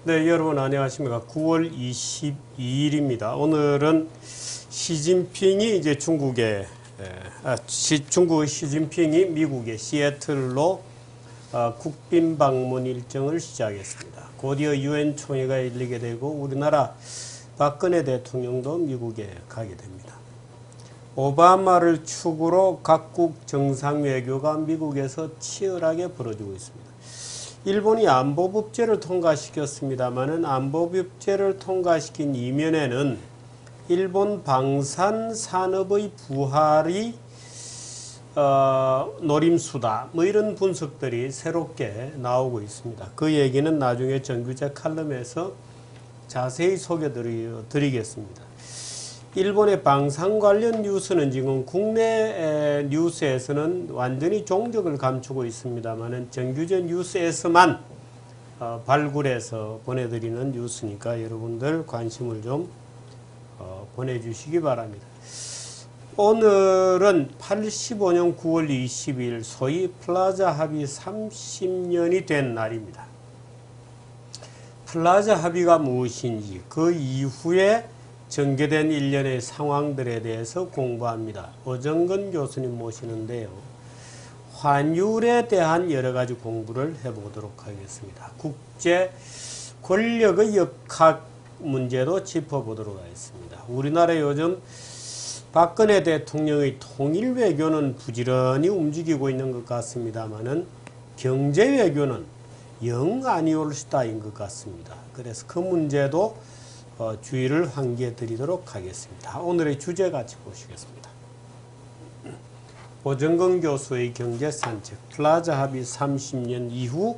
네, 여러분 안녕하십니까. 9월 22일입니다. 오늘은 시진핑이 이제 중국의 시진핑이 미국의 시애틀로 국빈 방문 일정을 시작했습니다. 곧이어 유엔 총회가 열리게 되고 우리나라 박근혜 대통령도 미국에 가게 됩니다. 오바마를 축으로 각국 정상 외교가 미국에서 치열하게 벌어지고 있습니다. 일본이 안보법제를 통과시켰습니다마는 안보법제를 통과시킨 이면에는 일본 방산산업의 부활이 노림수다. 이런 분석들이 새롭게 나오고 있습니다. 그 얘기는 나중에 정규제 칼럼에서 자세히 소개드리겠습니다. 일본의 방산 관련 뉴스는 지금 국내 뉴스에서는 완전히 종적을 감추고 있습니다만 정규제 뉴스에서만 발굴해서 보내드리는 뉴스니까 여러분들 관심을 좀 보내주시기 바랍니다. 오늘은 85년 9월 22일 소위 플라자 합의 30년이 된 날입니다. 플라자 합의가 무엇인지 그 이후에 전개된 일련의 상황들에 대해서 공부합니다. 오정근 교수님 모시는데요. 환율에 대한 여러 가지 공부를 해보도록 하겠습니다. 국제 권력의 역학 문제도 짚어보도록 하겠습니다. 우리나라 요즘 박근혜 대통령의 통일 외교는 부지런히 움직이고 있는 것 같습니다만은 경제 외교는 영 아니올시다인 것 같습니다. 그래서 그 문제도 주의를 환기해 드리도록 하겠습니다. 오늘의 주제 같이 보시겠습니다. 오정근 교수의 경제산책, 플라자 합의 30년 이후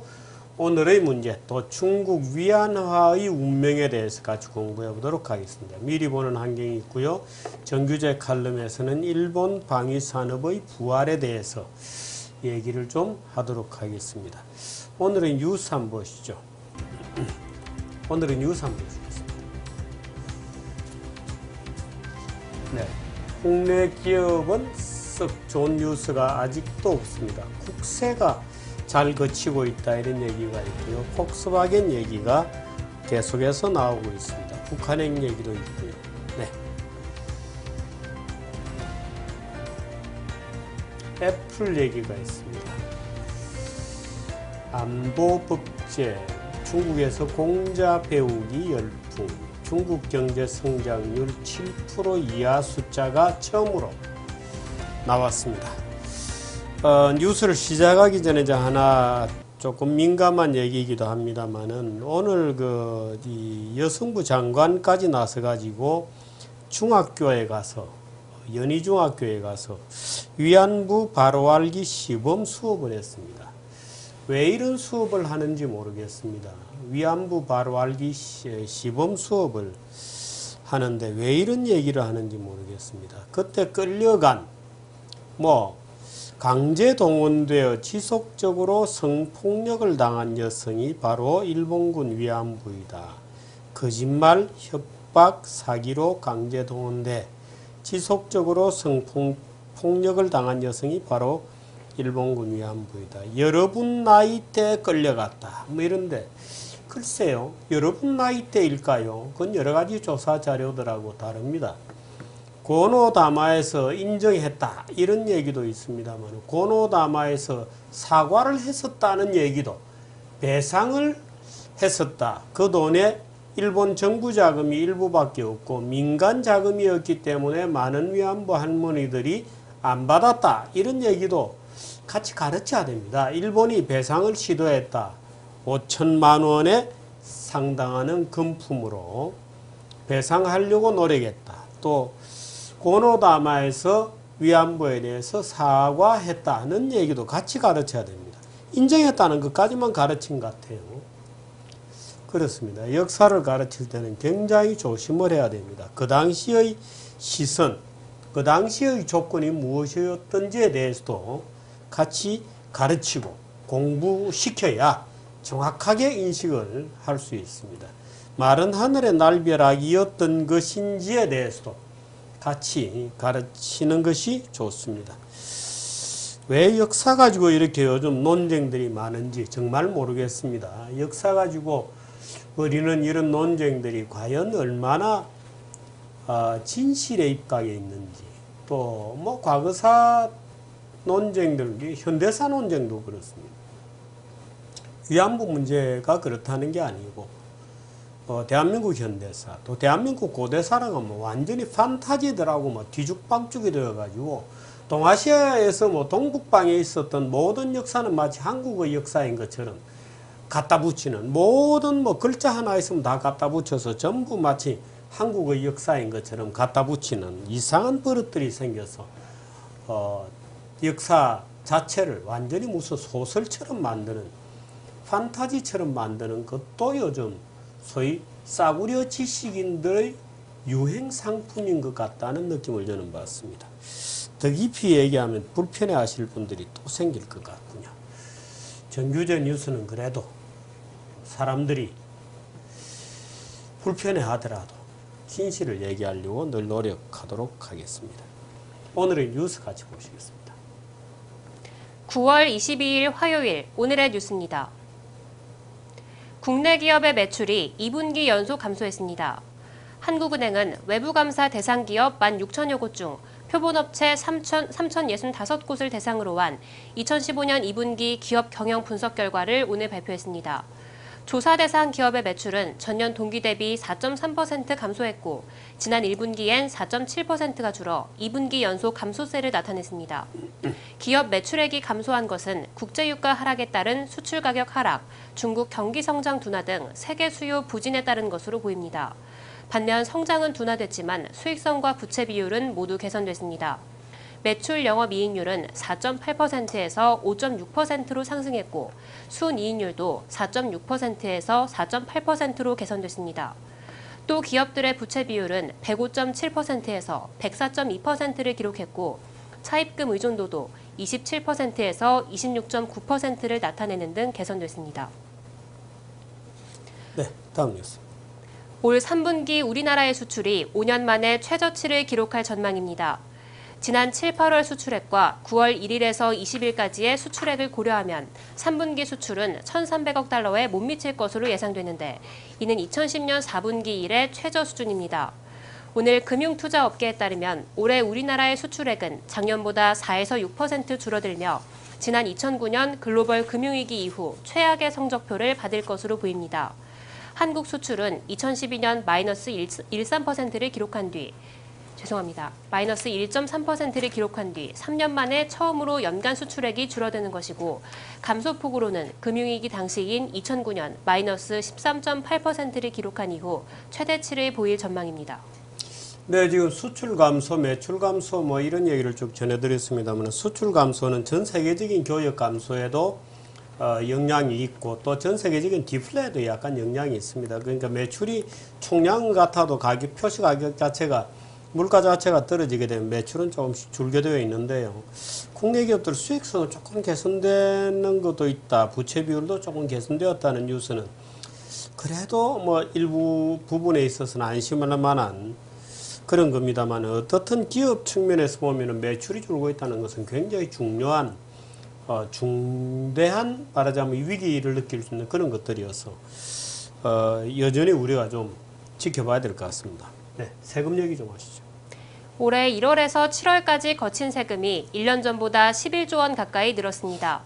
오늘의 문제, 또 중국 위안화의 운명에 대해서 같이 공부해 보도록 하겠습니다. 미리 보는 환경이 있고요. 정규제 칼럼에서는 일본 방위산업의 부활에 대해서 얘기를 좀 하도록 하겠습니다. 오늘은 뉴스 한번 보시죠. 오늘은 뉴스 한번 보시죠. 네, 국내 기업은 썩 좋은 뉴스가 아직도 없습니다. 국세가 잘 거치고 있다 이런 얘기가 있고요. 폭스바겐 얘기가 계속해서 나오고 있습니다. 북한행 얘기도 있고요. 네. 애플 얘기가 있습니다. 안보법제, 중국에서 공자 배우기 열풍, 중국 경제 성장률 7% 이하 숫자가 처음으로 나왔습니다. 뉴스를 시작하기 전에 하나 조금 민감한 얘기이기도 합니다만은 오늘 이 여성부 장관까지 나서 가지고 중학교에 가서 연희중학교에 가서 위안부 바로 알기 시범 수업을 했습니다. 왜 이런 수업을 하는지 모르겠습니다. 위안부 바로 알기 시범 수업을 하는데 왜 이런 얘기를 하는지 모르겠습니다. 그때 끌려간 강제 동원되어 지속적으로 성폭력을 당한 여성이 바로 일본군 위안부이다. 거짓말, 협박, 사기로 강제 동원돼 지속적으로 성폭력을 당한 여성이 바로 일본군 위안부이다. 여러분 나이대에 끌려갔다. 이런데 글쎄요. 여러분 나이대일까요? 그건 여러 가지 조사 자료들하고 다릅니다. 고노다마에서 인정했다. 이런 얘기도 있습니다만 고노다마에서 사과를 했었다는 얘기도 배상을 했었다. 그 돈에 일본 정부 자금이 일부밖에 없고 민간 자금이었기 때문에 많은 위안부 할머니들이 안 받았다. 이런 얘기도 같이 가르쳐야 됩니다. 일본이 배상을 시도했다. 5천만 원에 상당하는 금품으로 배상하려고 노력했다. 또 고노다마에서 위안부에 대해서 사과했다는 얘기도 같이 가르쳐야 됩니다. 인정했다는 것까지만 가르친 것 같아요. 그렇습니다. 역사를 가르칠 때는 굉장히 조심을 해야 됩니다. 그 당시의 시선, 그 당시의 조건이 무엇이었던지에 대해서도 같이 가르치고 공부시켜야 정확하게 인식을 할 수 있습니다. 마른 하늘의 날벼락이었던 것인지에 대해서도 같이 가르치는 것이 좋습니다. 왜 역사 가지고 이렇게 요즘 논쟁들이 많은지 정말 모르겠습니다. 역사 가지고 우리는 이런 논쟁들이 과연 얼마나 진실에 입각해 있는지, 또 뭐 과거사 논쟁들, 현대사 논쟁도 그렇습니다. 위안부 문제가 그렇다는 게 아니고, 대한민국 현대사, 또 대한민국 고대사라가 뭐 완전히 판타지들하고 뭐 뒤죽박죽이 되어가지고, 동아시아에서 뭐 동북방에 있었던 모든 역사는 마치 한국의 역사인 것처럼 갖다 붙이는, 모든 뭐 글자 하나 있으면 다 갖다 붙여서 전부 마치 한국의 역사인 것처럼 갖다 붙이는 이상한 버릇들이 생겨서 역사 자체를 완전히 무슨 소설처럼 만드는, 판타지처럼 만드는 것도 요즘 소위 싸구려 지식인들의 유행 상품인 것 같다는 느낌을 저는 받습니다. 더 깊이 얘기하면 불편해 하실 분들이 또 생길 것 같군요. 정규제 뉴스는 그래도 사람들이 불편해 하더라도 진실을 얘기하려고 늘 노력하도록 하겠습니다. 오늘의 뉴스 같이 보시겠습니다. 9월 22일 화요일 오늘의 뉴스입니다. 국내 기업의 매출이 2분기 연속 감소했습니다. 한국은행은 외부감사 대상 기업 16,000여 곳 중 표본업체 3,065곳을 대상으로 한 2015년 2분기 기업 경영 분석 결과를 오늘 발표했습니다. 조사 대상 기업의 매출은 전년 동기 대비 4.3% 감소했고 지난 1분기엔 4.7%가 줄어 2분기 연속 감소세를 나타냈습니다. 기업 매출액이 감소한 것은 국제유가 하락에 따른 수출 가격 하락, 중국 경기 성장 둔화 등 세계 수요 부진에 따른 것으로 보입니다. 반면 성장은 둔화됐지만 수익성과 부채 비율은 모두 개선됐습니다. 매출 영업이익률은 4.8%에서 5.6%로 상승했고 순이익률도 4.6%에서 4.8%로 개선됐습니다. 또 기업들의 부채 비율은 105.7%에서 104.2%를 기록했고 차입금 의존도도 27%에서 26.9%를 나타내는 등 개선됐습니다. 네, 다음 뉴스. 올 3분기 우리나라의 수출이 5년 만에 최저치를 기록할 전망입니다. 지난 7, 8월 수출액과 9월 1일에서 20일까지의 수출액을 고려하면 3분기 수출은 1,300억 달러에 못 미칠 것으로 예상되는데 이는 2010년 4분기 이래 최저 수준입니다. 오늘 금융투자업계에 따르면 올해 우리나라의 수출액은 작년보다 4에서 6% 줄어들며 지난 2009년 글로벌 금융위기 이후 최악의 성적표를 받을 것으로 보입니다. 한국 수출은 2012년 마이너스 1.3%를 기록한 뒤 마이너스 1.3%를 기록한 뒤 3년 만에 처음으로 연간 수출액이 줄어드는 것이고 감소폭으로는 금융위기 당시인 2009년 마이너스 13.8%를 기록한 이후 최대치를 보일 전망입니다. 네, 지금 수출 감소, 매출 감소 뭐 이런 얘기를 쭉 전해드렸습니다만 수출 감소는 전 세계적인 교역 감소에도 영향이 있고 또 전 세계적인 디플레에도 약간 영향이 있습니다. 그러니까 매출이 총량 같아도 가격, 표시 가격 자체가 물가 자체가 떨어지게 되면 매출은 조금씩 줄게 되어 있는데요. 국내 기업들 수익성은 조금 개선되는 것도 있다. 부채 비율도 조금 개선되었다는 뉴스는 그래도 뭐 일부 부분에 있어서는 안심할 만한 그런 겁니다만 어떻든 기업 측면에서 보면 매출이 줄고 있다는 것은 굉장히 중요한 중대한 말하자면 위기를 느낄 수 있는 그런 것들이어서 여전히 우리가 좀 지켜봐야 될 것 같습니다. 네, 세금 얘기 좀 하시죠. 올해 1월에서 7월까지 거친 세금이 1년 전보다 11조 원 가까이 늘었습니다.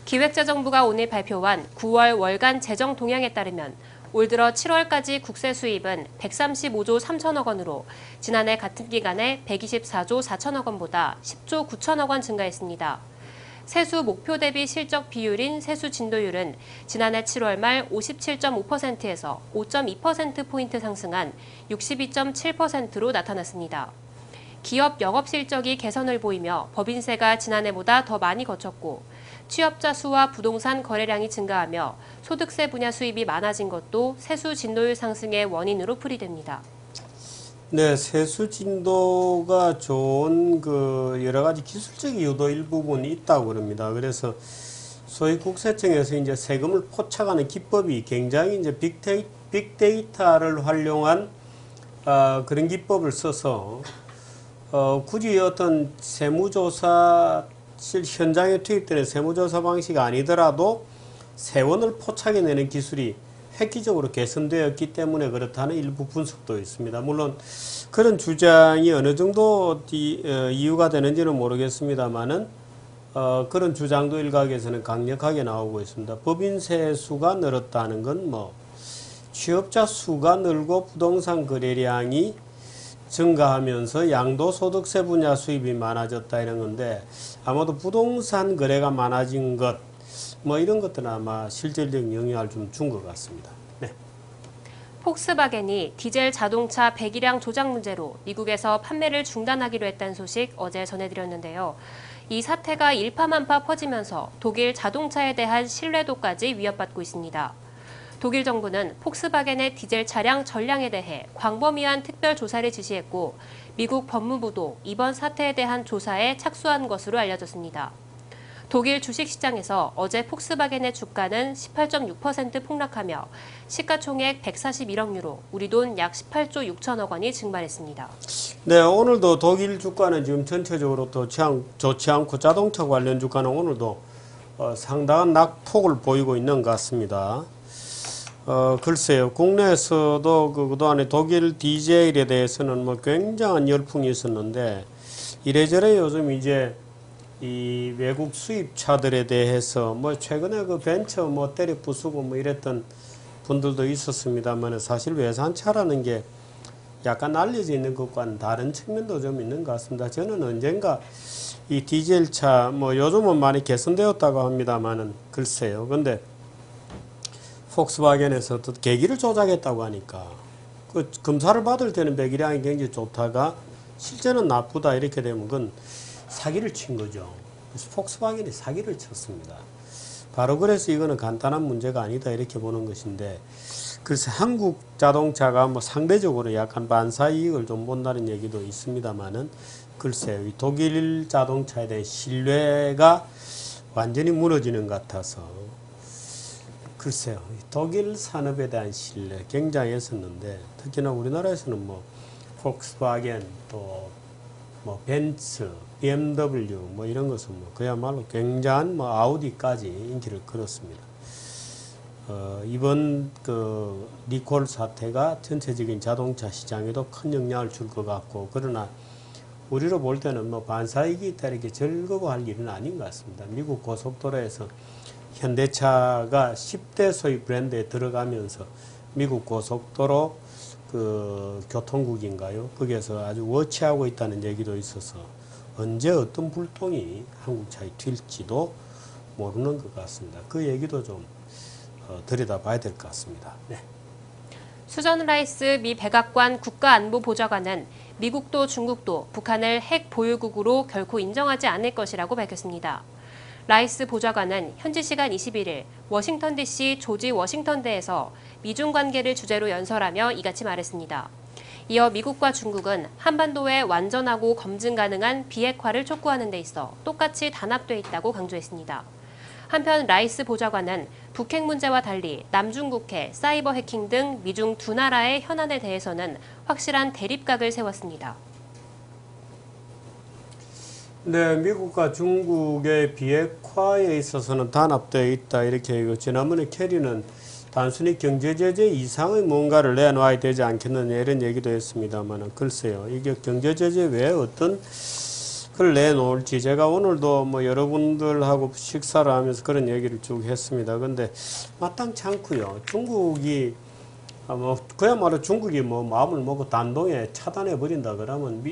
기획재정부가 오늘 발표한 9월 월간 재정 동향에 따르면 올 들어 7월까지 국세 수입은 135조 3천억 원으로 지난해 같은 기간에 124조 4천억 원보다 10조 9천억 원 증가했습니다. 세수 목표 대비 실적 비율인 세수 진도율은 지난해 7월 말 57.5%에서 5.2%포인트 상승한 62.7%로 나타났습니다. 기업 영업 실적이 개선을 보이며 법인세가 지난해보다 더 많이 거쳤고 취업자 수와 부동산 거래량이 증가하며 소득세 분야 수입이 많아진 것도 세수 진도율 상승의 원인으로 풀이됩니다. 네, 세수 진도가 좋은 여러 가지 기술적 이유도 일부분 있다고 그럽니다. 그래서 소위 국세청에서 이제 세금을 포착하는 기법이 굉장히 이제 빅데이터를 활용한 그런 기법을 써서 굳이 어떤 세무조사 현장에 투입되는 세무조사 방식이 아니더라도 세원을 포착해내는 기술이 획기적으로 개선되었기 때문에 그렇다는 일부 분석도 있습니다. 물론 그런 주장이 어느 정도 이유가 되는지는 모르겠습니다만은 그런 주장도 일각에서는 강력하게 나오고 있습니다. 법인 세수가 늘었다는 건 뭐 취업자 수가 늘고 부동산 거래량이 증가하면서 양도소득세 분야 수입이 많아졌다 이런 건데 아마도 부동산 거래가 많아진 것 뭐 이런 것들은 아마 실질적인 영향을 좀 준 것 같습니다. 네. 폭스바겐이 디젤 자동차 배기량 조작 문제로 미국에서 판매를 중단하기로 했다는 소식 어제 전해드렸는데요. 이 사태가 일파만파 퍼지면서 독일 자동차에 대한 신뢰도까지 위협받고 있습니다. 독일 정부는 폭스바겐의 디젤 차량 전량에 대해 광범위한 특별 조사를 지시했고 미국 법무부도 이번 사태에 대한 조사에 착수한 것으로 알려졌습니다. 독일 주식시장에서 어제 폭스바겐의 주가는 18.6% 폭락하며 시가총액 141억 유로, 우리 돈 약 18조 6천억 원이 증발했습니다. 네, 오늘도 독일 주가는 지금 전체적으로 또 좋지 않고 자동차 관련 주가는 오늘도 상당한 낙폭을 보이고 있는 것 같습니다. 글쎄요, 국내에서도 그동안에 독일 디젤에 대해서는 뭐 굉장한 열풍이 있었는데 이래저래 요즘 이제 이 외국 수입차들에 대해서 뭐 최근에 그 벤처 뭐 때려 부수고 뭐 이랬던 분들도 있었습니다만 사실 외산차라는 게 약간 알려져 있는 것과는 다른 측면도 좀 있는 것 같습니다. 저는 언젠가 이 디젤차 뭐 요즘은 많이 개선되었다고 합니다만은 글쎄요. 근데 폭스바겐에서 또 계기를 조작했다고 하니까 그 검사를 받을 때는 배기량이 굉장히 좋다가 실제는 나쁘다 이렇게 되면 그건 사기를 친 거죠. 그래서 폭스바겐이 사기를 쳤습니다. 바로 그래서 이거는 간단한 문제가 아니다 이렇게 보는 것인데 그래서 한국 자동차가 뭐 상대적으로 약간 반사 이익을 좀 본다는 얘기도 있습니다만은 글쎄요, 이 독일 자동차에 대한 신뢰가 완전히 무너지는 것 같아서 글쎄요, 독일 산업에 대한 신뢰 굉장히 했었는데 특히나 우리나라에서는 뭐 폭스바겐 또 뭐 벤츠, BMW 뭐 이런 것은 뭐 그야말로 굉장한 뭐 아우디까지 인기를 끌었습니다. 이번 그 리콜 사태가 전체적인 자동차 시장에도 큰 영향을 줄 것 같고 그러나 우리로 볼 때는 뭐 반사이익이 있다 이렇게 즐거워할 일은 아닌 것 같습니다. 미국 고속도로에서 현대차가 10대 소위 브랜드에 들어가면서 미국 고속도로 그 교통국인가요? 거기에서 아주 워치하고 있다는 얘기도 있어서 언제 어떤 불똥이 한국차에 튈지도 모르는 것 같습니다. 그 얘기도 좀 들여다봐야 될 것 같습니다. 네. 수전 라이스 미 백악관 국가안보보좌관은 미국도 중국도 북한을 핵 보유국으로 결코 인정하지 않을 것이라고 밝혔습니다. 라이스 보좌관은 현지 시간 21일 워싱턴 DC 조지 워싱턴대에서 미중 관계를 주제로 연설하며 이같이 말했습니다. 이어 미국과 중국은 한반도에 완전하고 검증 가능한 비핵화를 촉구하는 데 있어 똑같이 단합돼 있다고 강조했습니다. 한편 라이스 보좌관은 북핵 문제와 달리 남중국해, 사이버 해킹 등 미중 두 나라의 현안에 대해서는 확실한 대립각을 세웠습니다. 네, 미국과 중국의 비핵화에 있어서는 단합되어 있다 이렇게 지난번에 케리는 단순히 경제제재 이상의 뭔가를 내놔야 되지 않겠느냐 이런 얘기도 했습니다만 글쎄요, 이게 경제제재 외에 어떤 걸 내놓을지 제가 오늘도 뭐 여러분들하고 식사를 하면서 그런 얘기를 쭉 했습니다. 근데 마땅치 않고요. 중국이 뭐 그야말로 중국이 뭐 마음을 먹고 단동에 차단해 버린다 그러면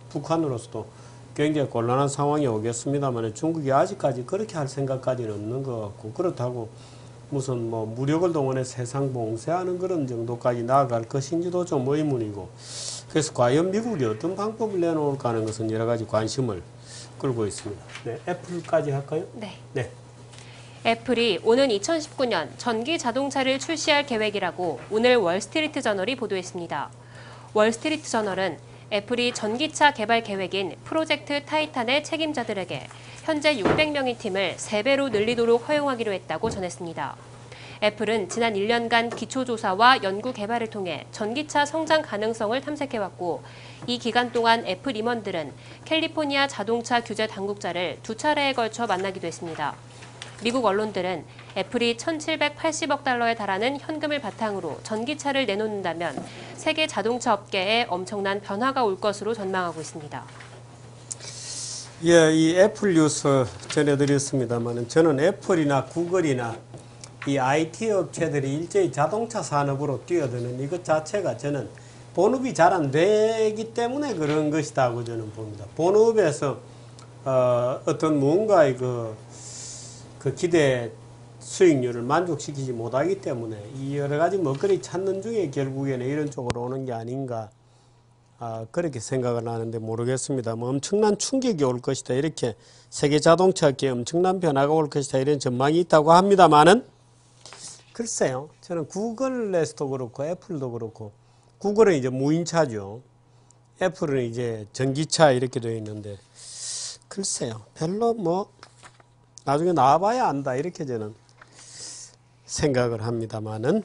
북한으로서도 굉장히 곤란한 상황이 오겠습니다만 중국이 아직까지 그렇게 할 생각까지는 없는 것 같고 그렇다고 무슨 뭐 무력을 동원해 세상 봉쇄하는 그런 정도까지 나아갈 것인지도 좀 의문이고 그래서 과연 미국이 어떤 방법을 내놓을까 하는 것은 여러 가지 관심을 끌고 있습니다. 네, 애플까지 할까요? 네. 네. 애플이 오는 2019년 전기 자동차를 출시할 계획이라고 오늘 월스트리트 저널이 보도했습니다. 월스트리트 저널은 애플이 전기차 개발 계획인 프로젝트 타이탄의 책임자들에게 현재 600명의 팀을 3배로 늘리도록 허용하기로 했다고 전했습니다. 애플은 지난 1년간 기초조사와 연구 개발을 통해 전기차 성장 가능성을 탐색해왔고 이 기간 동안 애플 임원들은 캘리포니아 자동차 규제 당국자를 2차례에 걸쳐 만나기도 했습니다. 미국 언론들은 애플이 1,780억 달러에 달하는 현금을 바탕으로 전기차를 내놓는다면 세계 자동차 업계에 엄청난 변화가 올 것으로 전망하고 있습니다. 예, 이 애플 뉴스 전해드렸습니다만 저는 애플이나 구글이나 이 IT 업체들이 일제히 자동차 산업으로 뛰어드는 이것 자체가 저는 본업이 잘 안 되기 때문에 그런 것이다고 저는 봅니다. 본업에서 어떤 무언가의 그 기대 수익률을 만족시키지 못하기 때문에 이 여러 가지 먹거리 찾는 중에 결국에는 이런 쪽으로 오는 게 아닌가 그렇게 생각을 하는데 모르겠습니다. 뭐 엄청난 충격이 올 것이다. 이렇게 세계 자동차계에 엄청난 변화가 올 것이다. 이런 전망이 있다고 합니다만은 글쎄요. 저는 구글에서도 그렇고 애플도 그렇고 구글은 이제 무인차죠. 애플은 이제 전기차 이렇게 되어 있는데 글쎄요. 별로 뭐 나중에 나와봐야 안다. 이렇게 저는 생각을 합니다만은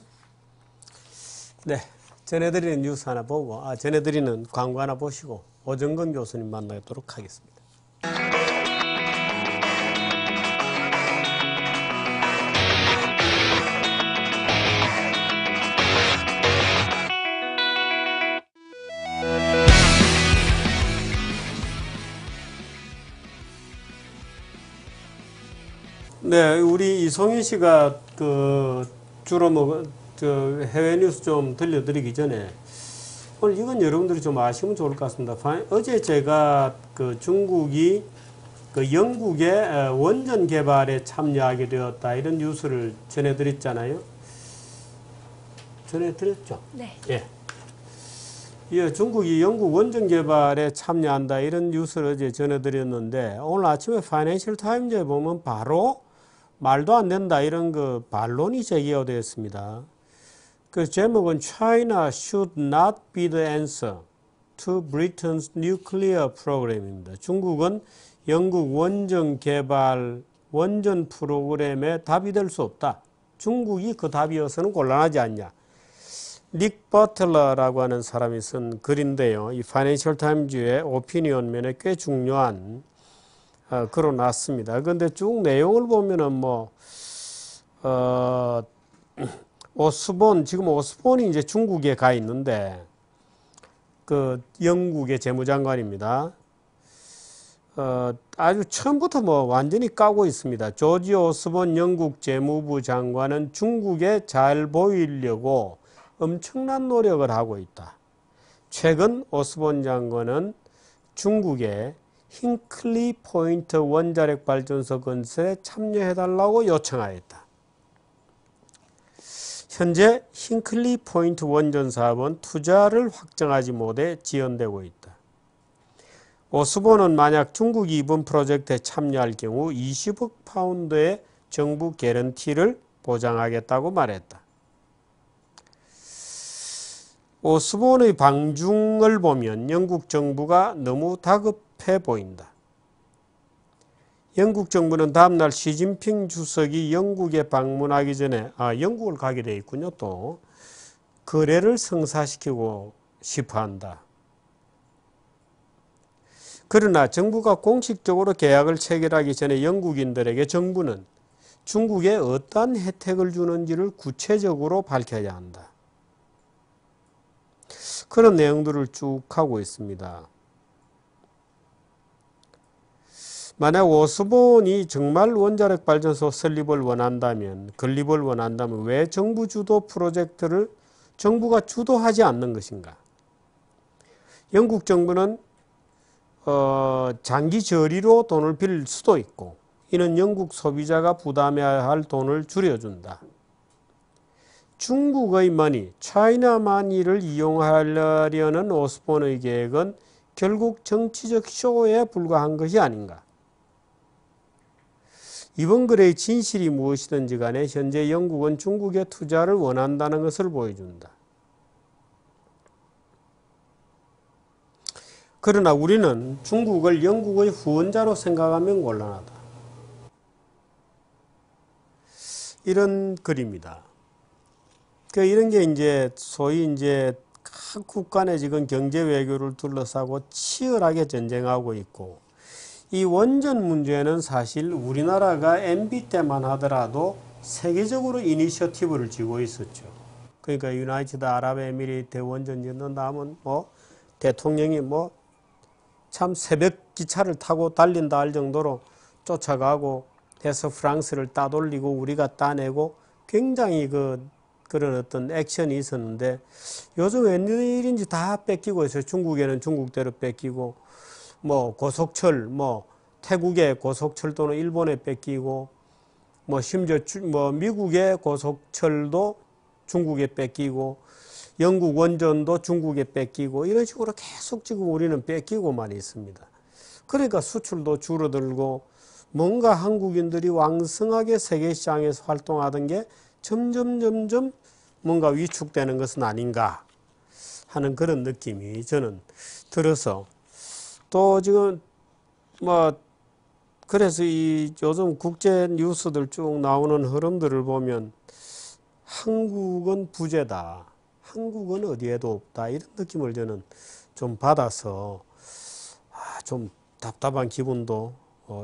네. 전해드리는 뉴스 하나 보고 전해드리는 광고 하나 보시고 오정근 교수님 만나도록 하겠습니다. 네, 우리 이송희 씨가 주로 해외 뉴스 좀 들려드리기 전에 오늘 이건 여러분들이 좀 아시면 좋을 것 같습니다. 어제 제가 중국이 영국의 원전 개발에 참여하게 되었다 이런 뉴스를 전해드렸잖아요. 전해드렸죠? 네. 예. 예, 중국이 영국 원전 개발에 참여한다 이런 뉴스를 어제 전해드렸는데 오늘 아침에 파이낸셜 타임즈에 보면 바로 말도 안 된다 이런 반론이 제기가 되었습니다. 그 제목은 China should not be the answer to Britain's nuclear program입니다. 중국은 영국 원전 개발, 원전 프로그램에 답이 될 수 없다. 중국이 그 답이어서는 곤란하지 않냐. 닉 버틀러라고 하는 사람이 쓴 글인데요. 이 파이낸셜 타임즈의 오피니언면에 꽤 중요한 글로 났습니다. 그런데 쭉 내용을 보면은 지금 오스본이 이제 중국에 가 있는데, 영국의 재무장관입니다. 아주 처음부터 완전히 까고 있습니다. 조지 오스본 영국 재무부 장관은 중국에 잘 보이려고 엄청난 노력을 하고 있다. 최근 오스본 장관은 중국에 힌클리 포인트 원자력 발전소 건설에 참여해달라고 요청하였다. 현재 힌클리 포인트 원전 사업은 투자를 확정하지 못해 지연되고 있다. 오스본은 만약 중국이 이번 프로젝트에 참여할 경우 20억 파운드의 정부 개런티를 보장하겠다고 말했다. 오스본의 방중을 보면 영국 정부가 너무 다급해 보인다. 영국 정부는 다음날 시진핑 주석이 영국에 방문하기 전에 영국을 가게 돼 있군요. 또 거래를 성사시키고 싶어한다. 그러나 정부가 공식적으로 계약을 체결하기 전에 영국인들에게 정부는 중국에 어떠한 혜택을 주는지를 구체적으로 밝혀야 한다. 그런 내용들을 쭉 하고 있습니다. 만약 오스본이 정말 원자력 발전소 건립을 원한다면 왜 정부 주도 프로젝트를 정부가 주도하지 않는 것인가? 영국 정부는 장기 저리로 돈을 빌릴 수도 있고 이는 영국 소비자가 부담해야 할 돈을 줄여준다. 중국의 차이나 마니를 이용하려는 오스본의 계획은 결국 정치적 쇼에 불과한 것이 아닌가. 이번 글의 진실이 무엇이든지 간에 현재 영국은 중국에 투자를 원한다는 것을 보여준다. 그러나 우리는 중국을 영국의 후원자로 생각하면 곤란하다. 이런 글입니다. 이런 게 이제 소위 각국 간에 지금 경제 외교를 둘러싸고 치열하게 전쟁하고 있고 이 원전 문제는 사실 우리나라가 MB 때만 하더라도 세계적으로 이니셔티브를 쥐고 있었죠. 그러니까 유나이티드 아랍에미리 대원전 연다면 뭐 대통령이 뭐 참 새벽 기차를 타고 달린다 할 정도로 쫓아가고 해서 프랑스를 따돌리고 우리가 따내고 굉장히 그런 어떤 액션이 있었는데 요즘 웬일인지 다 뺏기고 있어요. 중국에는 중국대로 뺏기고 뭐 고속철 뭐 태국의 고속철도는 일본에 뺏기고 뭐 심지어 뭐 미국의 고속철도 중국에 뺏기고 영국 원전도 중국에 뺏기고 이런 식으로 계속 지금 우리는 뺏기고만 있습니다. 그러니까 수출도 줄어들고 뭔가 한국인들이 왕성하게 세계시장에서 활동하던 게 점점 뭔가 위축되는 것은 아닌가 하는 그런 느낌이 저는 들어서 또 지금 뭐 그래서 이 요즘 국제 뉴스들 쭉 나오는 흐름들을 보면 한국은 부재다. 한국은 어디에도 없다. 이런 느낌을 저는 좀 받아서 좀 답답한 기분도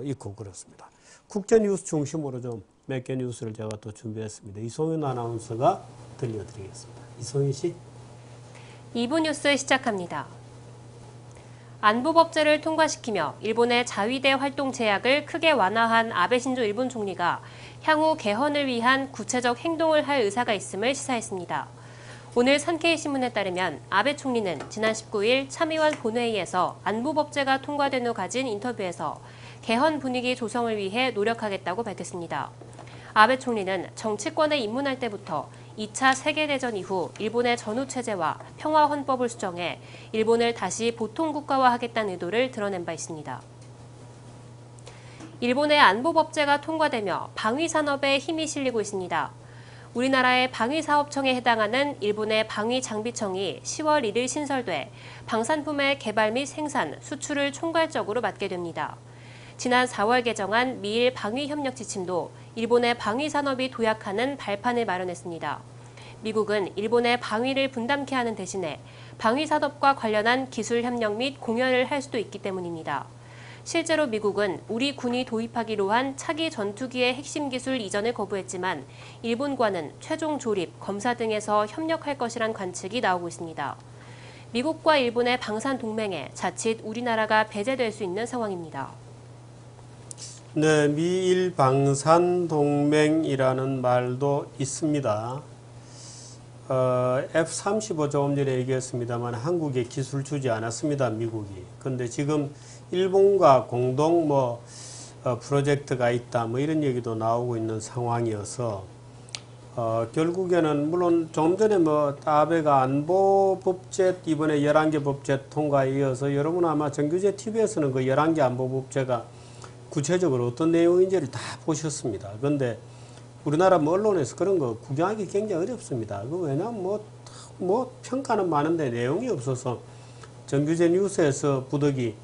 있고 그렇습니다. 국제 뉴스 중심으로 좀 몇 개 뉴스를 제가 또 준비했습니다. 이송윤 아나운서가 들려드리겠습니다. 이송윤 씨. 2부 뉴스 시작합니다. 안보법제를 통과시키며 일본의 자위대 활동 제약을 크게 완화한 아베 신조 일본 총리가 향후 개헌을 위한 구체적 행동을 할 의사가 있음을 시사했습니다. 오늘 산케이 신문에 따르면 아베 총리는 지난 19일 참의원 본회의에서 안보법제가 통과된 후 가진 인터뷰에서 개헌 분위기 조성을 위해 노력하겠다고 밝혔습니다. 아베 총리는 정치권에 입문할 때부터 2차 세계대전 이후 일본의 전후체제와 평화헌법을 수정해 일본을 다시 보통국가화하겠다는 의도를 드러낸 바 있습니다. 일본의 안보법제가 통과되며 방위산업에 힘이 실리고 있습니다. 우리나라의 방위사업청에 해당하는 일본의 방위장비청이 10월 1일 신설돼 방산품의 개발 및 생산, 수출을 총괄적으로 맡게 됩니다. 지난 4월 개정한 미일 방위협력 지침도 일본의 방위산업이 도약하는 발판을 마련했습니다. 미국은 일본의 방위를 분담케 하는 대신에 방위산업과 관련한 기술 협력 및 공여를 할 수도 있기 때문입니다. 실제로 미국은 우리 군이 도입하기로 한 차기 전투기의 핵심 기술 이전을 거부했지만 일본과는 최종 조립, 검사 등에서 협력할 것이란 관측이 나오고 있습니다. 미국과 일본의 방산 동맹에 자칫 우리나라가 배제될 수 있는 상황입니다. 네, 미일 방산 동맹이라는 말도 있습니다. F-35 조금 전에 얘기했습니다만 한국에 기술 주지 않았습니다, 미국이. 근데 지금 일본과 공동 프로젝트가 있다, 뭐 이런 얘기도 나오고 있는 상황이어서 결국에는 물론 조금 전에 아베가 안보법제 이번에 11개 법제 통과에 이어서 여러분 아마 정규제 TV에서는 그 11개 안보법제가 구체적으로 어떤 내용인지를 다 보셨습니다. 그런데 우리나라 언론에서 그런 거 구경하기 굉장히 어렵습니다. 왜냐하면 평가는 많은데 내용이 없어서 정규제 뉴스에서 부득이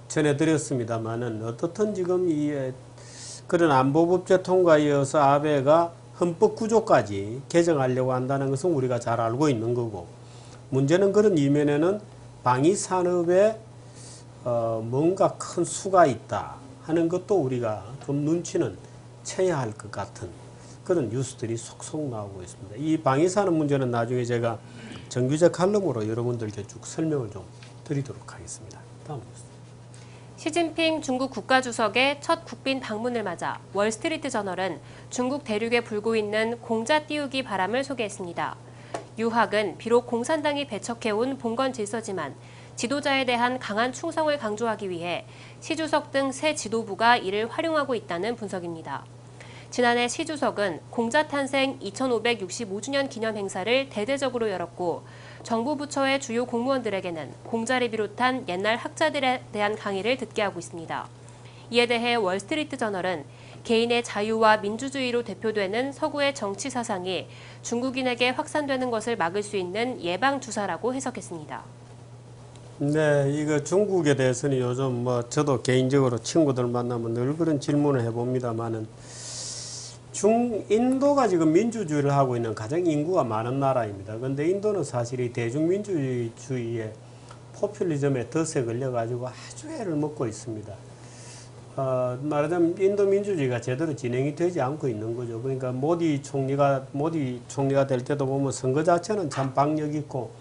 전해드렸습니다만은 어떻든 지금 그런 안보법제 통과에 이어서 아베가 헌법 구조까지 개정하려고 한다는 것은 우리가 잘 알고 있는 거고, 문제는 그런 이면에는 방위산업에 뭔가 큰 수가 있다 하는 것도 우리가 좀 눈치는 채야 할 것 같은 그런 뉴스들이 속속 나오고 있습니다. 이 방위산업 문제는 나중에 제가 정규제 칼럼으로 여러분들께 쭉 설명을 좀 드리도록 하겠습니다. 다음 뉴스. 시진핑 중국 국가주석의 첫 국빈 방문을 맞아 월스트리트저널은 중국 대륙에 불고 있는 공자 띄우기 바람을 소개했습니다. 유학은 비록 공산당이 배척해온 봉건 질서지만 지도자에 대한 강한 충성을 강조하기 위해 시 주석 등 새 지도부가 이를 활용하고 있다는 분석입니다. 지난해 시 주석은 공자 탄생 2565주년 기념 행사를 대대적으로 열었고 정부 부처의 주요 공무원들에게는 공자를 비롯한 옛날 학자들에 대한 강의를 듣게 하고 있습니다. 이에 대해 월스트리트저널은 개인의 자유와 민주주의로 대표되는 서구의 정치 사상이 중국인에게 확산되는 것을 막을 수 있는 예방주사라고 해석했습니다. 네, 이거 중국에 대해서는 요즘 저도 개인적으로 친구들 만나면 늘 그런 질문을 해봅니다만은 인도가 지금 민주주의를 하고 있는 가장 인구가 많은 나라입니다. 그런데 인도는 사실 이 대중민주주의의 포퓰리즘에 덫에 걸려가지고 아주 애를 먹고 있습니다. 말하자면 인도 민주주의가 제대로 진행이 되지 않고 있는 거죠. 그러니까 모디 총리가 될 때도 보면 선거 자체는 참 박력 있고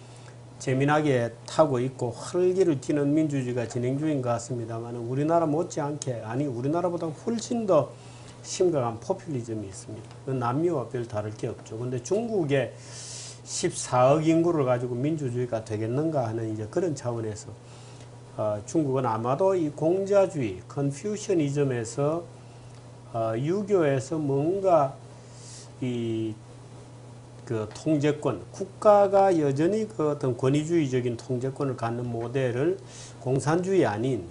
재미나게 타고 있고 활기를 띠는 민주주의가 진행 중인 것 같습니다만 우리나라 못지않게 아니 우리나라보다 훨씬 더 심각한 포퓰리즘이 있습니다. 남미와 별 다를 게 없죠. 근데 중국의 14억 인구를 가지고 민주주의가 되겠는가 하는 이제 그런 차원에서 중국은 아마도 이 공자주의, 컨퓨셔니즘에서 유교에서 뭔가 그 통제권, 국가가 여전히 그 어떤 권위주의적인 통제권을 갖는 모델을 공산주의 아닌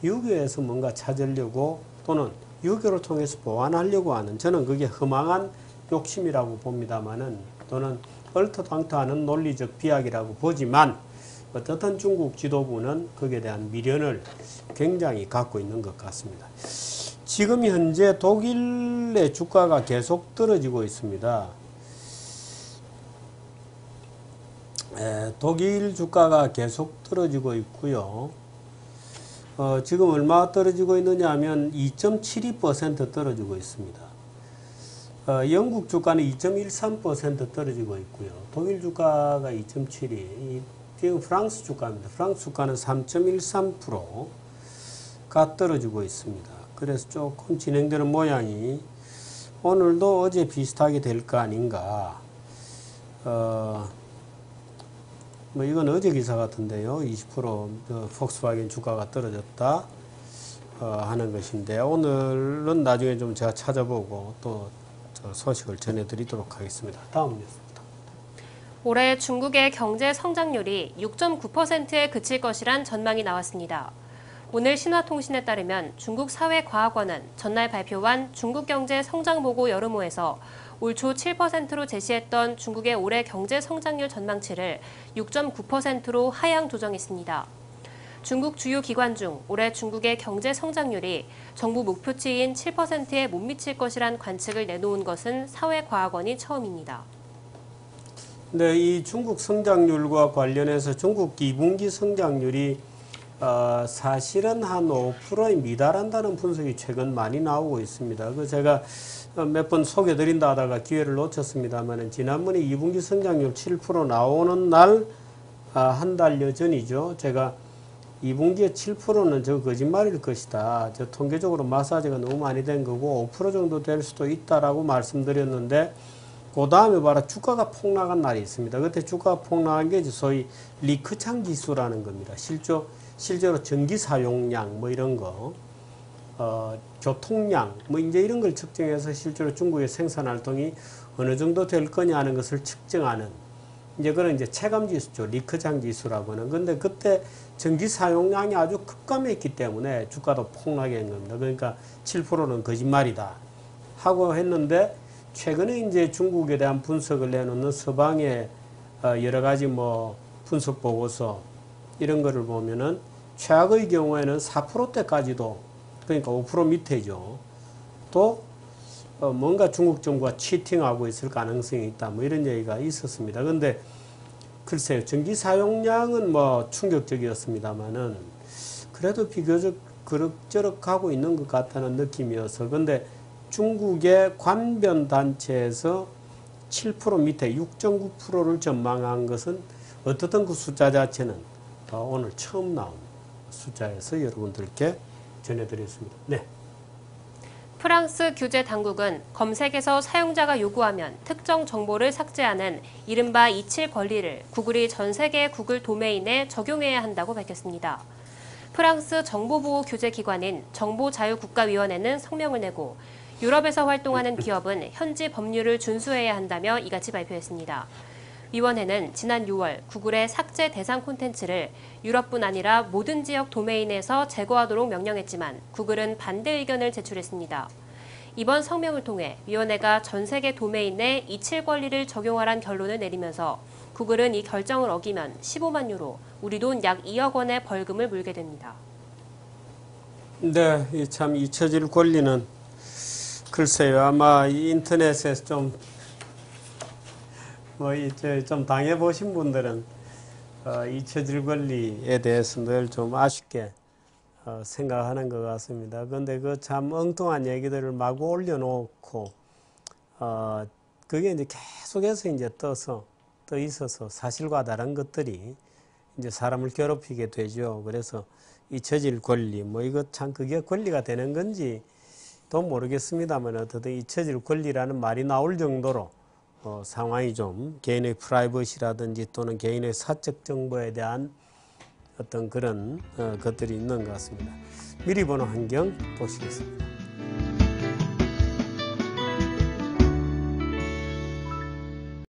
유교에서 뭔가 찾으려고 또는 유교를 통해서 보완하려고 하는 저는 그게 허망한 욕심이라고 봅니다만은 또는 얼토당토하는 논리적 비약이라고 보지만 어떻든 중국 지도부는 거기에 대한 미련을 굉장히 갖고 있는 것 같습니다. 지금 현재 독일의 주가가 계속 떨어지고 있습니다. 독일 주가가 계속 떨어지고 있고요. 지금 얼마 떨어지고 있느냐 하면 2.72% 떨어지고 있습니다. 영국 주가는 2.13% 떨어지고 있고요. 독일 주가가 2.72%, 지금 프랑스 주가입니다. 프랑스 주가는 3.13%가 떨어지고 있습니다. 그래서 조금 진행되는 모양이 오늘도 어제 비슷하게 될 거 아닌가. 뭐 이건 어제 기사 같은데요. 20% 폭스바겐 주가가 떨어졌다 하는 것인데 오늘은 나중에 좀 제가 찾아보고 또 소식을 전해드리도록 하겠습니다. 다음 뉴스입니다. 올해 중국의 경제 성장률이 6.9%에 그칠 것이란 전망이 나왔습니다. 오늘 신화통신에 따르면 중국 사회과학원은 전날 발표한 중국 경제 성장보고 여름호에서 올 초 7%로 제시했던 중국의 올해 경제 성장률 전망치를 6.9%로 하향 조정했습니다. 중국 주요 기관 중 올해 중국의 경제 성장률이 정부 목표치인 7%에 못 미칠 것이란 관측을 내놓은 것은 사회과학원이 처음입니다. 네, 이 중국 성장률과 관련해서 중국 2분기 성장률이 사실은 한 5%에 미달한다는 분석이 최근 많이 나오고 있습니다. 그 제가 몇 번 소개드린다 하다가 기회를 놓쳤습니다만 지난번에 2분기 성장률 7% 나오는 날 한 달여 전이죠. 제가 2분기에 7%는 저 거짓말일 것이다. 저 통계적으로 마사지가 너무 많이 된 거고 5% 정도 될 수도 있다라고 말씀드렸는데 그 다음에 바로 주가가 폭락한 날이 있습니다. 그때 주가가 폭락한 게 소위 리크창 지수라는 겁니다. 실제로 전기 사용량 뭐 이런 거, 교통량 뭐 이제 이런 걸 측정해서 실제로 중국의 생산 활동이 어느 정도 될 거냐 하는 것을 측정하는 이제 그런 이제 체감 지수죠. 리크창 지수라고 하는. 근데 그때 전기 사용량이 아주 급감했기 때문에 주가도 폭락한 겁니다. 그러니까 7%는 거짓말이다 하고 했는데 최근에 이제 중국에 대한 분석을 내놓는 서방의 여러 가지 뭐 분석 보고서 이런 거를 보면은 최악의 경우에는 4%대까지도 그러니까 5% 밑에죠. 또 뭔가 중국 정부가 치팅하고 있을 가능성이 있다. 뭐 이런 얘기가 있었습니다. 근데 글쎄요. 전기 사용량은 뭐 충격적이었습니다만은 그래도 비교적 그럭저럭 하고 있는 것 같다는 느낌이어서 근데 중국의 관변 단체에서 7% 밑에 6.9%를 전망한 것은 어떻든 그 숫자 자체는 오늘 처음 나온 숫자에서 여러분들께 전해드렸습니다. 네. 프랑스 규제 당국은 검색에서 사용자가 요구하면 특정 정보를 삭제하는 이른바 27 권리를 구글이 전 세계 구글 도메인에 적용해야 한다고 밝혔습니다. 프랑스 정보보호규제기관인 정보자유국가위원회는 성명을 내고 유럽에서 활동하는 기업은 현지 법률을 준수해야 한다며 이같이 발표했습니다. 위원회는 지난 6월 구글의 삭제 대상 콘텐츠를 유럽뿐 아니라 모든 지역 도메인에서 제거하도록 명령했지만 구글은 반대 의견을 제출했습니다. 이번 성명을 통해 위원회가 전 세계 도메인에 27 권리를 적용하란 결론을 내리면서 구글은 이 결정을 어기면 15만 유로, 우리 돈 약 2억 원의 벌금을 물게 됩니다. 네, 참 잊혀질 권리는 글쎄요. 아마 인터넷에서 좀 당해보신 분들은 잊혀질 권리에 대해서 늘 좀 아쉽게 생각하는 것 같습니다. 그런데 그 참 엉뚱한 얘기들을 마구 올려놓고 그게 이제 계속해서 이제 떠 있어서 사실과 다른 것들이 이제 사람을 괴롭히게 되죠. 그래서 잊혀질 권리, 뭐 이거 참 그게 권리가 되는 건지 또 모르겠습니다만 어쨌든 잊혀질 권리라는 말이 나올 정도로 상황이 좀 개인의 프라이버시라든지 또는 개인의 사적 정보에 대한 어떤 그런 것들이 있는 것 같습니다. 미리 보는 환경 보시겠습니다.